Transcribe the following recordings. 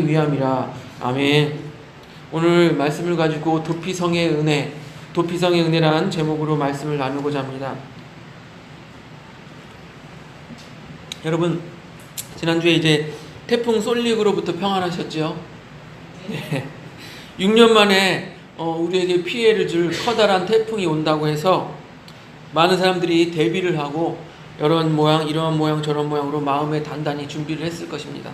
위함이라. 아멘. 오늘 말씀을 가지고 도피성의 은혜라는 제목으로 말씀을 나누고자 합니다. 여러분, 지난주에 이제 태풍 솔릭으로부터 평안하셨죠? 네. 6년 만에 우리에게 피해를 줄 커다란 태풍이 온다고 해서 많은 사람들이 대비를 하고 이런 모양 저런 모양으로 마음에 단단히 준비를 했을 것입니다.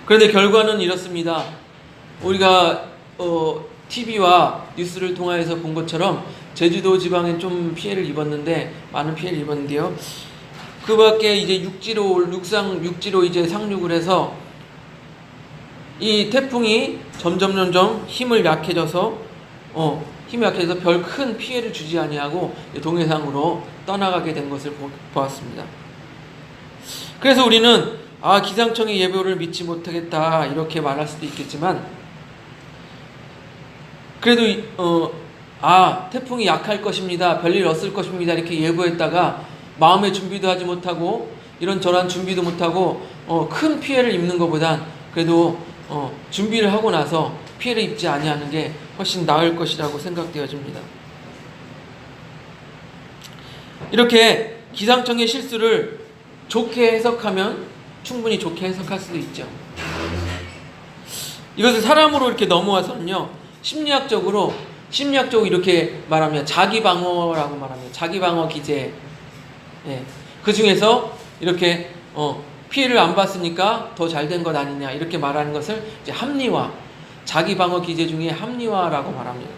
그런데 결과는 이렇습니다. 우리가 TV와 뉴스를 통해서 본 것처럼 제주도 지방엔 좀 피해를 입었는데, 많은 피해를 입었는데요. 그 밖에 이제 육지로 이제 상륙을 해서 이 태풍이 점점 힘이 약해져서 별 큰 피해를 주지 아니하고 동해상으로 떠나가게 된 것을 보았습니다. 그래서 우리는 기상청의 예보를 믿지 못하겠다 이렇게 말할 수도 있겠지만, 그래도 태풍이 약할 것입니다, 별일 없을 것입니다 이렇게 예보했다가 마음의 준비도 하지 못하고 이런저런 준비도 못하고 큰 피해를 입는 것보단 그래도 준비를 하고 나서 피해를 입지 아니하는 게 훨씬 나을 것이라고 생각되어집니다. 이렇게 기상청의 실수를 좋게 해석하면 충분히 좋게 해석할 수도 있죠. 이것을 사람으로 이렇게 넘어와서는요, 심리학적으로 이렇게 말하면 자기방어라고 말합니다. 자기방어 기제. 그 중에서 이렇게 피해를 안 봤으니까 더 잘된 것 아니냐 이렇게 말하는 것을 이제 합리화, 자기방어 기제 중에 합리화라고 말합니다.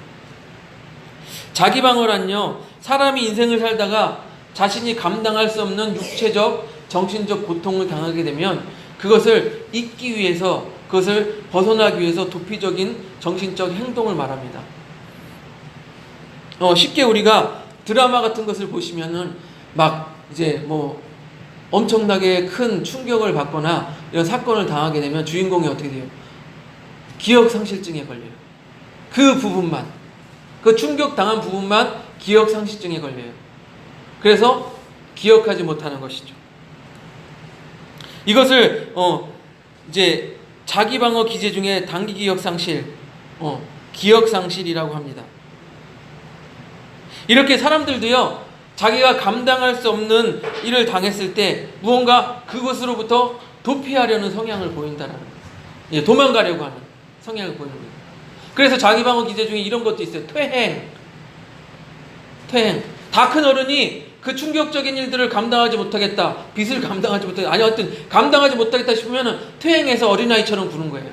자기방어란요, 사람이 인생을 살다가 자신이 감당할 수 없는 육체적, 정신적 고통을 당하게 되면 그것을 잊기 위해서, 그것을 벗어나기 위해서 도피적인 정신적 행동을 말합니다. 쉽게 우리가 드라마 같은 것을 보시면은 이제 엄청나게 큰 충격을 받거나 이런 사건을 당하게 되면 주인공이 어떻게 돼요? 기억상실증에 걸려요. 그 충격당한 부분만 기억상실증에 걸려요. 그래서 기억하지 못하는 것이죠. 이것을 이제 자기방어 기제 중에 단기 기억상실, 기억상실이라고 합니다. 이렇게 사람들도요, 자기가 감당할 수 없는 일을 당했을 때 무언가 그것으로부터 도피하려는 성향을 보인다는 거예요. 도망가려고 하는 성향을 보이는 거예요. 그래서 자기방어 기제 중에 이런 것도 있어요. 퇴행. 다 큰 어른이 그 충격적인 일들을 감당하지 못하겠다, 빚을 감당하지 못하겠다, 하여튼 감당하지 못하겠다 싶으면 퇴행해서 어린아이처럼 구는 거예요.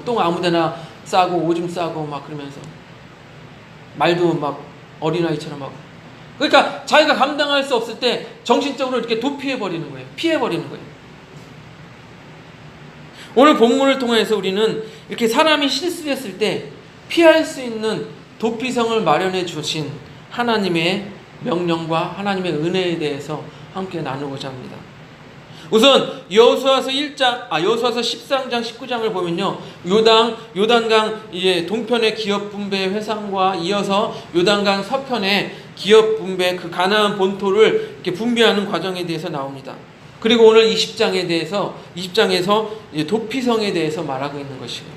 똥 아무데나 싸고 오줌 싸고 그러면서 말도 어린아이처럼 하고. 그러니까 자기가 감당할 수 없을 때 정신적으로 이렇게 도피해버리는 거예요. 피해버리는 거예요. 오늘 본문을 통해서 우리는 이렇게 사람이 실수했을 때 피할 수 있는 도피성을 마련해 주신 하나님의 명령과 하나님의 은혜에 대해서 함께 나누고자 합니다. 우선 여호수아서 13장 19장을 보면요, 요단강 이제 동편의 기업 분배 회상과 이어서 요단강 서편의 기업 분배, 그 가나안 본토를 이렇게 분배하는 과정에 대해서 나옵니다. 그리고 오늘 20장에서 도피성에 대해서 말하고 있는 것이고,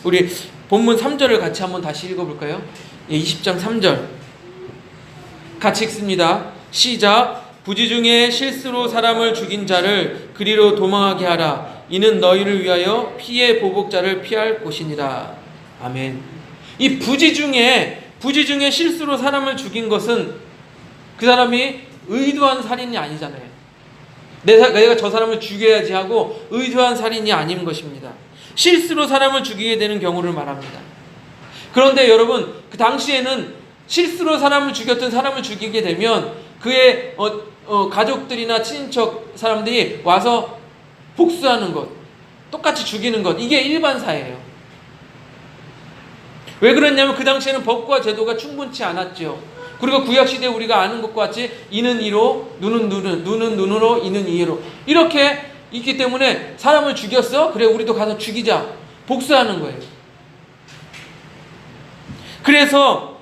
우리 본문 3절을 같이 한번 다시 읽어볼까요? 20장 3절 같이 읽습니다. 시작. 부지 중에 실수로 사람을 죽인 자를 그리로 도망하게 하라. 이는 너희를 위하여 피해 보복자를 피할 곳이니라. 아멘. 이 부지 중에 실수로 사람을 죽인 것은 그 사람이 의도한 살인이 아니잖아요. 내가 저 사람을 죽여야지 하고 의도한 살인이 아닌 것입니다. 실수로 사람을 죽이게 되는 경우를 말합니다. 그런데 여러분, 그 당시에는 실수로 사람을 죽이게 되면 그의 가족들이나 친인척 사람들이 와서 복수하는 것, 똑같이 죽이는 것, 이게 일반사예요. 왜 그랬냐면 그 당시에는 법과 제도가 충분치 않았죠. 그리고 구약시대에 우리가 아는 것과 같이 이는 이로, 눈은 눈으로, 이는 이로 이렇게 있기 때문에 사람을 죽였어? 그래, 우리도 가서 죽이자. 복수하는 거예요. 그래서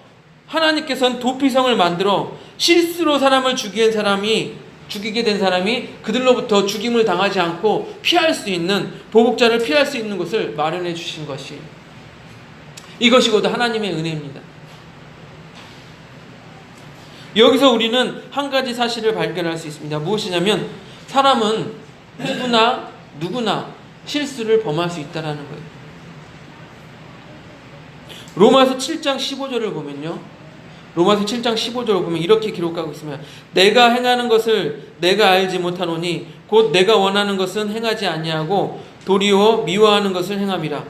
하나님께서는 도피성을 만들어 실수로 사람을 죽인 사람이 죽이게 된 사람이 그들로부터 죽임을 당하지 않고 피할 수 있는, 보복자를 피할 수 있는 곳을 마련해 주신 것이, 이것이 곧 하나님의 은혜입니다. 여기서 우리는 한 가지 사실을 발견할 수 있습니다. 무엇이냐면 사람은 누구나 실수를 범할 수 있다는 거예요. 로마서 7장 15절을 보면요, 로마서 7장 15절을 보면 이렇게 기록하고 있으면, 내가 행하는 것을 내가 알지 못하노니 곧 내가 원하는 것은 행하지 아니하고 도리어 미워하는 것을 행함이라.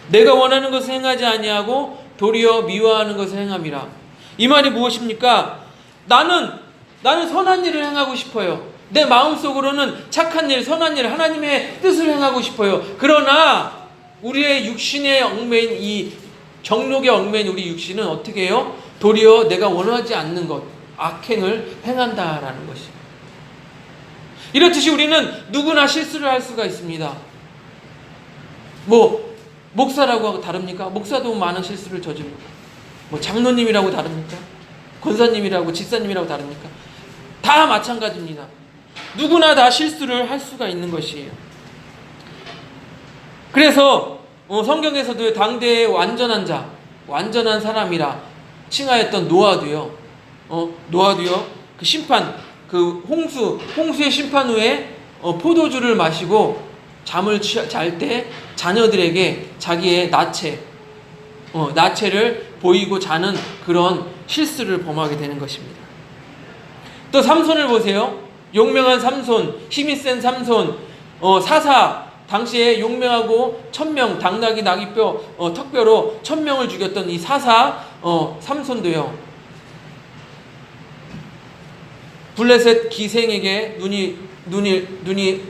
내가 원하는 것을 행하지 아니하고 도리어 미워하는 것을 행함이라. 이 말이 무엇입니까? 나는 선한 일을 행하고 싶어요. 내 마음속으로는 착한 일, 선한 일, 하나님의 뜻을 행하고 싶어요. 그러나 우리의 육신에 얽매인, 이 정욕에 얽매인 우리 육신은 어떻게 해요? 도리어 내가 원하지 않는 것, 악행을 행한다라는 것이. 이렇듯이 우리는 누구나 실수를 할 수가 있습니다. 목사라고 다릅니까? 목사도 많은 실수를 저지르고, 장로님이라고 다릅니까? 권사님이라고, 집사님이라고 다릅니까? 다 마찬가지입니다. 누구나 다 실수를 할 수가 있는 것이에요. 그래서 성경에서도 당대의 완전한 자, 완전한 사람이라 칭하였던 노아도요, 그 심판, 그 홍수의 심판 후에 포도주를 마시고 잠을 잘 때 자녀들에게 자기의 나체를 보이고 자는 그런 실수를 범하게 되는 것입니다. 또 삼손을 보세요. 용맹한 삼손, 힘이 센 삼손, 사사, 당시에 용맹하고 1000명, 당나귀 나귀뼈 턱뼈로 1000명을 죽였던 이 사사 삼손도요, 블레셋 기생에게 눈이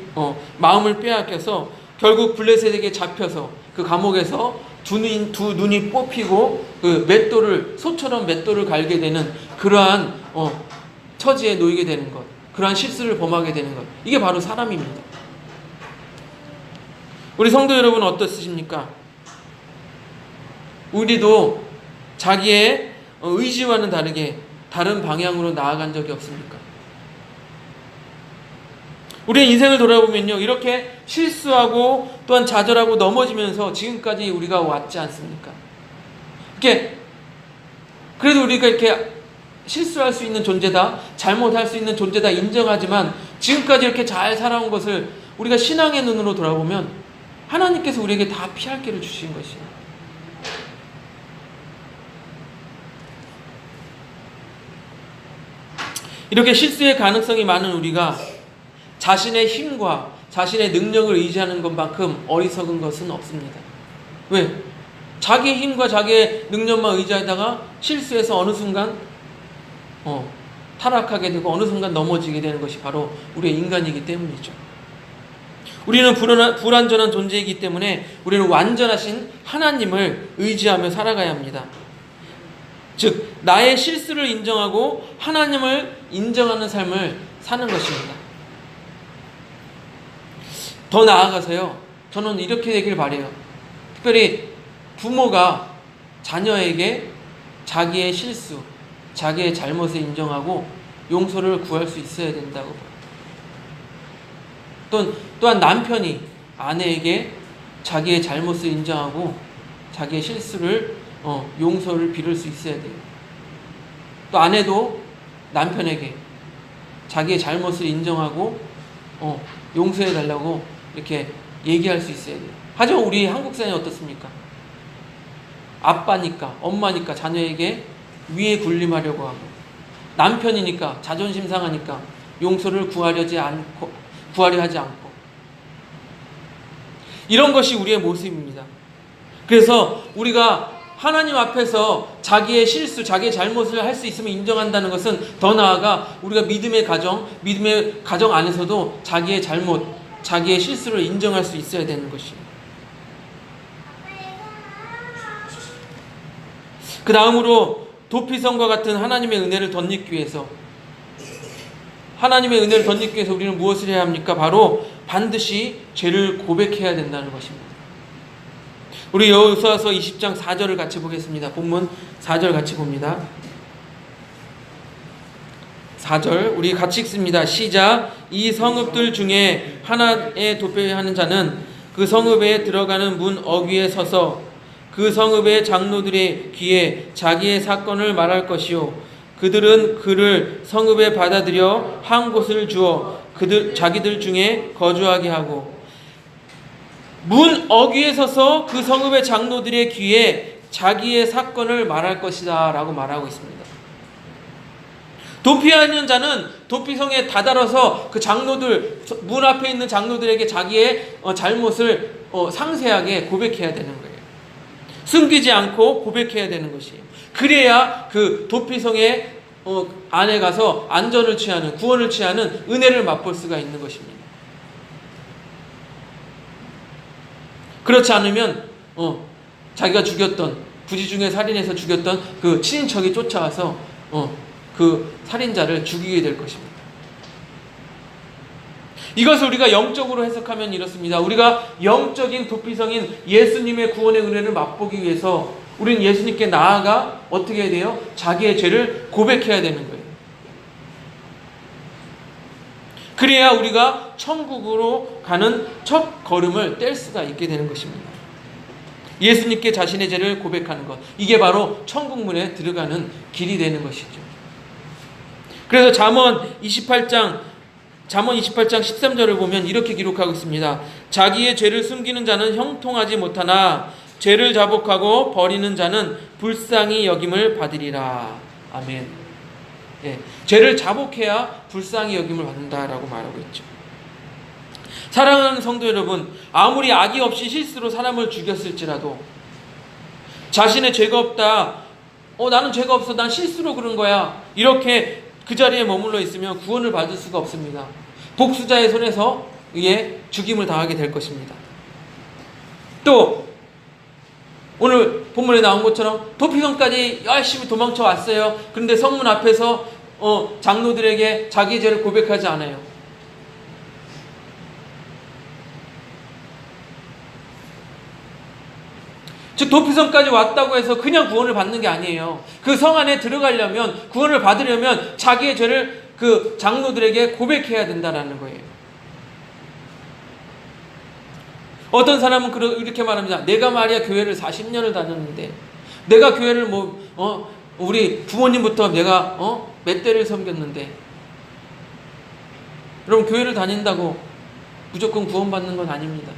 마음을 빼앗겨서 결국 블레셋에게 잡혀서 그 감옥에서 두 눈이 뽑히고 그 소처럼 맷돌을 갈게 되는 그러한 처지에 놓이게 되는 것, 그러한 실수를 범하게 되는 것, 이게 바로 사람입니다. 우리 성도 여러분 어떻습니까? 우리도 자기의 의지와는 다르게 다른 방향으로 나아간 적이 없습니까? 우리의 인생을 돌아보면요, 이렇게 실수하고 또한 좌절하고 넘어지면서 지금까지 우리가 왔지 않습니까? 그래도 우리가 이렇게 실수할 수 있는 존재다, 잘못할 수 있는 존재다 인정하지만 지금까지 이렇게 잘 살아온 것을 우리가 신앙의 눈으로 돌아보면 하나님께서 우리에게 다 피할 길을 주신 것이에요. 이렇게 실수의 가능성이 많은 우리가 자신의 힘과 자신의 능력을 의지하는 것만큼 어리석은 것은 없습니다. 왜? 자기의 힘과 자기의 능력만 의지하다가 실수해서 어느 순간 타락하게 되고 어느 순간 넘어지게 되는 것이 바로 우리의 인간이기 때문이죠. 우리는 불완전한 존재이기 때문에 우리는 완전하신 하나님을 의지하며 살아가야 합니다. 즉, 나의 실수를 인정하고 하나님을 인정하는 삶을 사는 것입니다. 더 나아가서요, 저는 이렇게 되길 바라요. 특별히 부모가 자녀에게 자기의 실수, 자기의 잘못을 인정하고 용서를 구할 수 있어야 된다고 봐요. 또한 남편이 아내에게 자기의 잘못을 인정하고 자기의 실수를 용서를 빌을 수 있어야 돼요. 또 아내도 남편에게 자기의 잘못을 인정하고 용서해 달라고 이렇게 얘기할 수 있어야 돼요. 하지만 우리 한국 사회는 어떻습니까? 아빠니까, 엄마니까 자녀에게 위에 군림하려고 하고, 남편이니까 자존심 상하니까 용서를 구하려 하지 않고, 이런 것이 우리의 모습입니다. 그래서 우리가 하나님 앞에서 자기의 실수, 자기의 잘못을 할 수 있으면 인정한다는 것은 더 나아가 우리가 믿음의 가정 안에서도 자기의 잘못, 자기의 실수를 인정할 수 있어야 되는 것입니다. 그 다음으로 도피성과 같은 하나님의 은혜를 덧입기 위해서 우리는 무엇을 해야 합니까? 바로 반드시 죄를 고백해야 된다는 것입니다. 우리 여호수아서 20장 4절을 같이 보겠습니다. 본문 4절 같이 봅니다. 4절 우리 같이 읽습니다. 시작. 이 성읍들 중에 하나에 도피하는 자는 그 성읍에 들어가는 문 어귀에 서서 그 성읍의 장로들의 귀에 자기의 사건을 말할 것이요 그들은 그를 성읍에 받아들여 한 곳을 주어 자기들 중에 거주하게 하고 문 어귀에 서서 그 성읍의 장로들의 귀에 자기의 사건을 말할 것이다 라고 말하고 있습니다. 도피하는 자는 도피성에 다다라서 그 장로들 문 앞에 있는 장로들에게 자기의 잘못을 상세하게 고백해야 되는 거예요. 숨기지 않고 고백해야 되는 것이에요. 그래야 그 도피성의 안에 가서 안전을 취하는 구원을 취하는 은혜를 맛볼 수가 있는 것입니다. 그렇지 않으면 자기가 죽였던 부지 중에 살인해서 죽였던 그 친인척이 쫓아와서 그 살인자를 죽이게 될 것입니다. 이것을 우리가 영적으로 해석하면 이렇습니다. 우리가 영적인 도피성인 예수님의 구원의 은혜를 맛보기 위해서 우리는 예수님께 나아가 어떻게 해야 돼요? 자기의 죄를 고백해야 되는 거예요. 그래야 우리가 천국으로 가는 첫 걸음을 뗄 수가 있게 되는 것입니다. 예수님께 자신의 죄를 고백하는 것, 이게 바로 천국문에 들어가는 길이 되는 것이죠. 그래서 잠언 28장 13절을 보면 이렇게 기록하고 있습니다. 자기의 죄를 숨기는 자는 형통하지 못하나 죄를 자복하고 버리는 자는 불쌍히 여김을 받으리라. 아멘. 예, 죄를 자복해야 불쌍히 여김을 받는다라고 말하고 있죠. 사랑하는 성도 여러분, 아무리 악의 없이 실수로 사람을 죽였을지라도 자신의 죄가 없다, 나는 죄가 없어, 난 실수로 그런 거야, 이렇게 그 자리에 머물러 있으면 구원을 받을 수가 없습니다. 복수자의 손에서 죽임을 당하게 될 것입니다. 또 오늘 본문에 나온 것처럼 도피성까지 열심히 도망쳐 왔어요. 그런데 성문 앞에서 장로들에게 자기의 죄를 고백하지 않아요. 즉 도피성까지 왔다고 해서 그냥 구원을 받는 게 아니에요. 그 성 안에 들어가려면, 구원을 받으려면 자기의 죄를 그 장로들에게 고백해야 된다는 거예요. 어떤 사람은 이렇게 말합니다. 내가 말이야 교회를 40년을 다녔는데, 내가 교회를 우리 부모님부터 내가 몇 대를 섬겼는데, 여러분, 교회를 다닌다고 무조건 구원받는 건 아닙니다.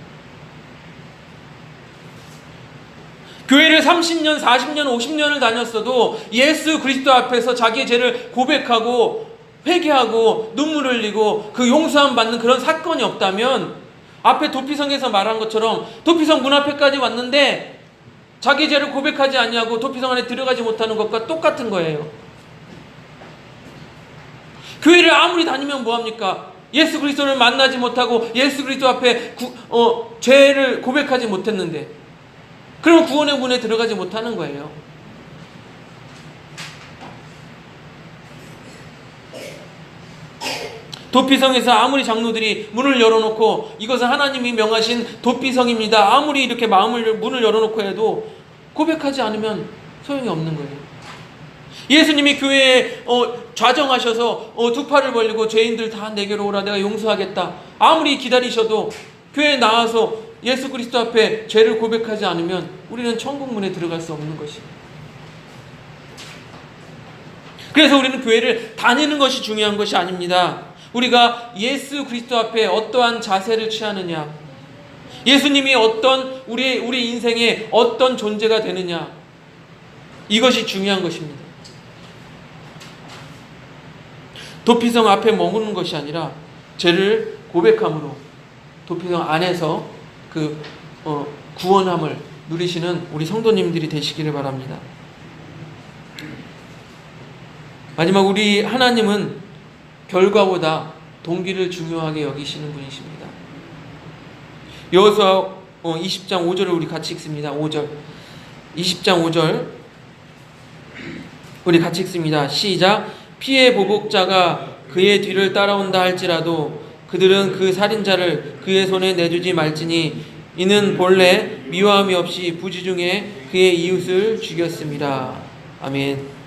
교회를 30년, 40년, 50년을 다녔어도 예수 그리스도 앞에서 자기의 죄를 고백하고 회개하고 눈물 흘리고 그 용서함 받는 그런 사건이 없다면, 앞에 도피성에서 말한 것처럼 도피성 문 앞에까지 왔는데 자기 죄를 고백하지 아니하고 도피성 안에 들어가지 못하는 것과 똑같은 거예요. 교회를 아무리 다니면 뭐합니까? 예수 그리스도를 만나지 못하고 예수 그리스도 앞에 죄를 고백하지 못했는데, 그럼 구원의 문에 들어가지 못하는 거예요. 도피성에서 아무리 장로들이 문을 열어놓고 이것은 하나님이 명하신 도피성입니다, 아무리 이렇게 문을 열어놓고 해도 고백하지 않으면 소용이 없는 거예요. 예수님이 교회에 좌정하셔서 두 팔을 벌리고 죄인들 다 내게로 오라, 내가 용서하겠다, 아무리 기다리셔도 교회에 나와서 예수 그리스도 앞에 죄를 고백하지 않으면 우리는 천국문에 들어갈 수 없는 것입니다. 그래서 우리는 교회를 다니는 것이 중요한 것이 아닙니다. 우리가 예수 그리스도 앞에 어떠한 자세를 취하느냐, 예수님이 우리 인생에 어떤 존재가 되느냐, 이것이 중요한 것입니다. 도피성 앞에 머무는 것이 아니라 죄를 고백함으로 도피성 안에서 그 구원함을 누리시는 우리 성도님들이 되시기를 바랍니다. 마지막, 우리 하나님은 결과보다 동기를 중요하게 여기시는 분이십니다. 여호수아 20장 5절을 우리 같이 읽습니다. 5절, 20장 5절 우리 같이 읽습니다. 시작. 피의 보복자가 그의 뒤를 따라온다 할지라도 그들은 그 살인자를 그의 손에 내주지 말지니 이는 본래 미워함이 없이 부지 중에 그의 이웃을 죽였습니다. 아멘.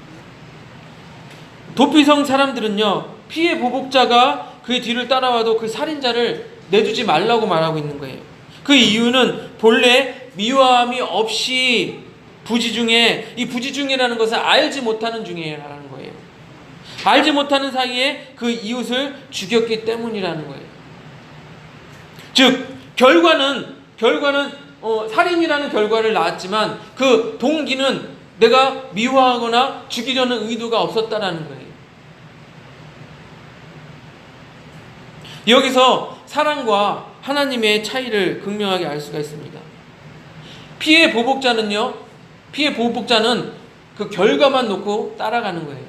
도피성 사람들은요, 피해 보복자가 그의 뒤를 따라와도 그 살인자를 내주지 말라고 말하고 있는 거예요. 그 이유는 본래 미워함이 없이 부지중에, 이 부지중이라는 것은 알지 못하는 중이라는 거예요. 알지 못하는 사이에 그 이웃을 죽였기 때문이라는 거예요. 즉 결과는 살인이라는 결과를 낳았지만 그 동기는 내가 미워하거나 죽이려는 의도가 없었다라는 거예요. 여기서 사랑과 하나님의 차이를 극명하게 알 수가 있습니다. 피해 보복자는 그 결과만 놓고 따라가는 거예요.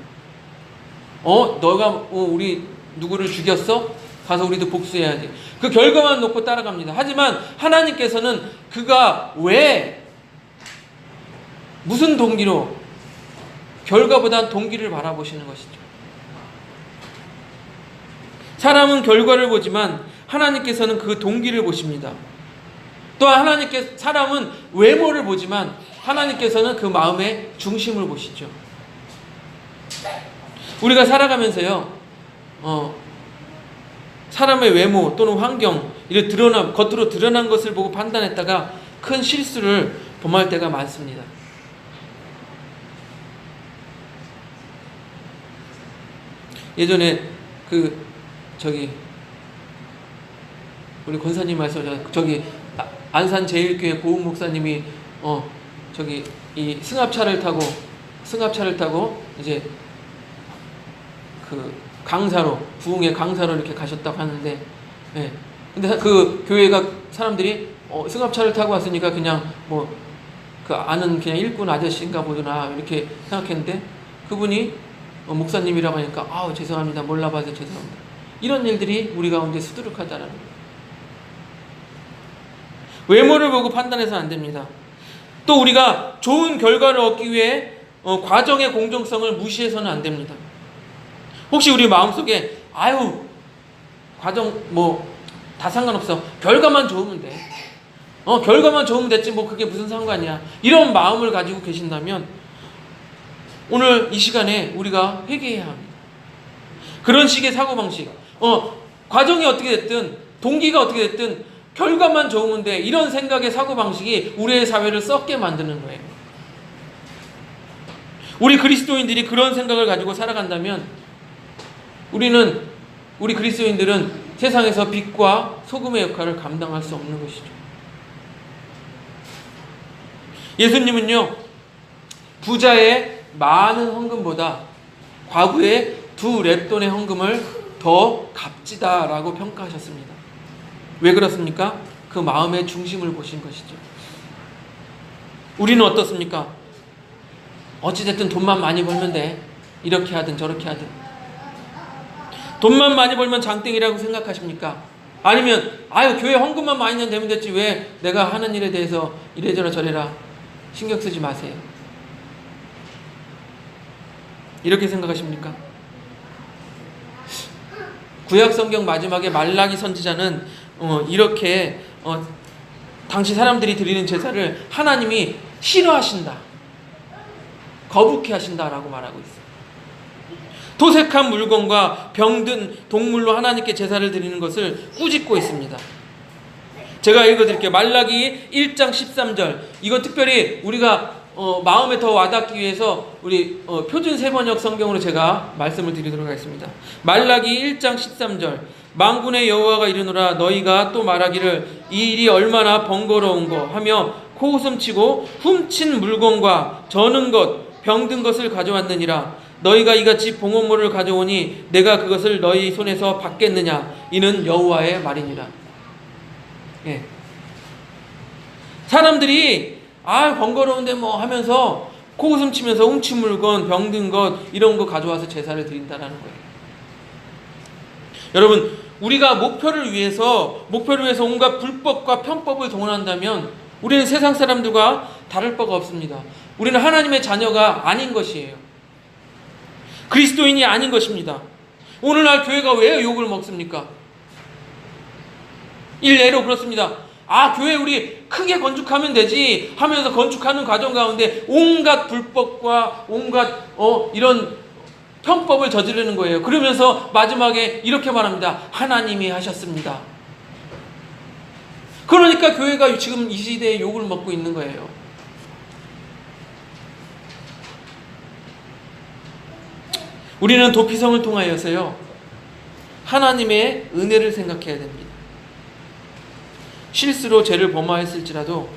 너가 우리 누구를 죽였어? 가서 우리도 복수해야지. 그 결과만 놓고 따라갑니다. 하지만 하나님께서는 그가 왜, 무슨 동기로, 결과보단 동기를 바라보시는 것이죠. 사람은 결과를 보지만 하나님께서는 그 동기를 보십니다. 또한 사람은 외모를 보지만 하나님께서는 그 마음의 중심을 보시죠. 우리가 살아가면서요, 사람의 외모 또는 환경, 겉으로 드러난 것을 보고 판단했다가 큰 실수를 범할 때가 많습니다. 예전에 우리 권사님 말씀, 안산 제일교회 고은 목사님이 이 승합차를 타고 이제 그 강사로, 부흥의 강사로 이렇게 가셨다고 하는데, 예. 근데 그 교회가 사람들이 승합차를 타고 왔으니까 그냥 그 아는 그냥 일꾼 아저씨인가 보구나 이렇게 생각했는데, 그분이 목사님이라고 하니까 죄송합니다, 몰라봐서 죄송합니다. 이런 일들이 우리 가운데 수두룩하다라는 거예요. 외모를 보고 판단해서는 안 됩니다. 또 우리가 좋은 결과를 얻기 위해 과정의 공정성을 무시해서는 안 됩니다. 혹시 우리 마음속에 과정 다 상관없어, 결과만 좋으면 돼, 결과만 좋으면 됐지 그게 무슨 상관이야, 이런 마음을 가지고 계신다면 오늘 이 시간에 우리가 회개해야 합니다. 그런 식의 사고방식, 과정이 어떻게 됐든 동기가 어떻게 됐든 결과만 좋으면 돼, 이런 생각의 사고방식이 우리의 사회를 썩게 만드는 거예요. 우리 그리스도인들이 그런 생각을 가지고 살아간다면 우리 그리스도인들은 세상에서 빛과 소금의 역할을 감당할 수 없는 것이죠. 예수님은요, 부자의 많은 헌금보다 과부의 2렙돈의 헌금을 더 값지다라고 평가하셨습니다. 왜 그렇습니까? 그 마음의 중심을 보신 것이죠. 우리는 어떻습니까? 어찌됐든 돈만 많이 벌면 돼, 이렇게 하든 저렇게 하든. 돈만 많이 벌면 장땡이라고 생각하십니까? 아니면 교회 헌금만 많이 내면 되면 됐지, 왜 내가 하는 일에 대해서 이래저래 저래라 신경 쓰지 마세요, 이렇게 생각하십니까? 구약 성경 마지막에 말라기 선지자는 이렇게 당시 사람들이 드리는 제사를 하나님이 싫어하신다, 거북해 하신다라고 말하고 있어요. 도색한 물건과 병든 동물로 하나님께 제사를 드리는 것을 꾸짖고 있습니다. 제가 읽어드릴게요. 말라기 1장 13절. 이건 특별히 우리가 마음에 더 와닿기 위해서 우리 표준 세번역 성경으로 제가 말씀을 드리도록 하겠습니다. 말라기 1장 13절. 만군의 여호와가 이르노라, 너희가 또 말하기를 이 일이 얼마나 번거로운고 하며 코웃음치고 훔친 물건과 저는 것 병든 것을 가져왔느니라. 너희가 이같이 봉헌물을 가져오니 내가 그것을 너희 손에서 받겠느냐, 이는 여호와의 말이니라. 예. 사람들이 번거로운데 하면서 코웃음 치면서 훔친 물건, 병든 것, 이런 거 가져와서 제사를 드린다라는 거예요. 여러분, 우리가 목표를 위해서 온갖 불법과 편법을 동원한다면 우리는 세상 사람들과 다를 바가 없습니다. 우리는 하나님의 자녀가 아닌 것이에요. 그리스도인이 아닌 것입니다. 오늘날 교회가 왜 욕을 먹습니까? 일례로 그렇습니다. 교회 우리 크게 건축하면 되지 하면서 건축하는 과정 가운데 온갖 불법과 온갖 이런 편법을 저지르는 거예요. 그러면서 마지막에 이렇게 말합니다. 하나님이 하셨습니다. 그러니까 교회가 지금 이 시대에 욕을 먹고 있는 거예요. 우리는 도피성을 통하여서요, 하나님의 은혜를 생각해야 됩니다. 실수로 죄를 범하였을지라도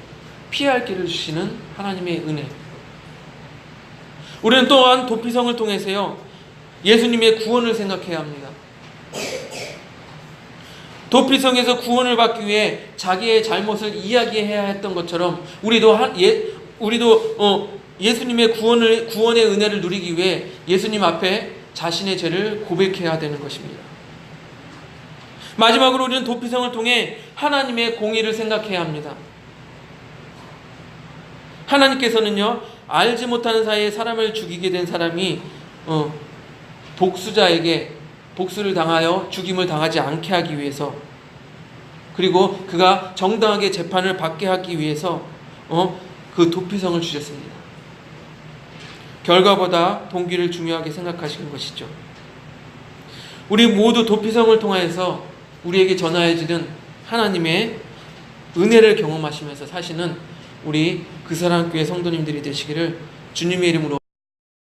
피할 길을 주시는 하나님의 은혜. 우리는 또한 도피성을 통해서요, 예수님의 구원을 생각해야 합니다. 도피성에서 구원을 받기 위해 자기의 잘못을 이야기해야 했던 것처럼 우리도 예수님의 구원의 은혜를 누리기 위해 예수님 앞에 자신의 죄를 고백해야 되는 것입니다. 마지막으로 우리는 도피성을 통해 하나님의 공의를 생각해야 합니다. 하나님께서는요, 알지 못하는 사이에 사람을 죽이게 된 사람이 복수자에게 복수를 당하여 죽임을 당하지 않게 하기 위해서, 그리고 그가 정당하게 재판을 받게 하기 위해서 그 도피성을 주셨습니다. 결과보다 동기를 중요하게 생각하시는 것이죠. 우리 모두 도피성을 통하여서 우리에게 전하여지는 하나님의 은혜를 경험하시면서 사시는 우리 그 사람 교회 성도님들이 되시기를 주님의 이름으로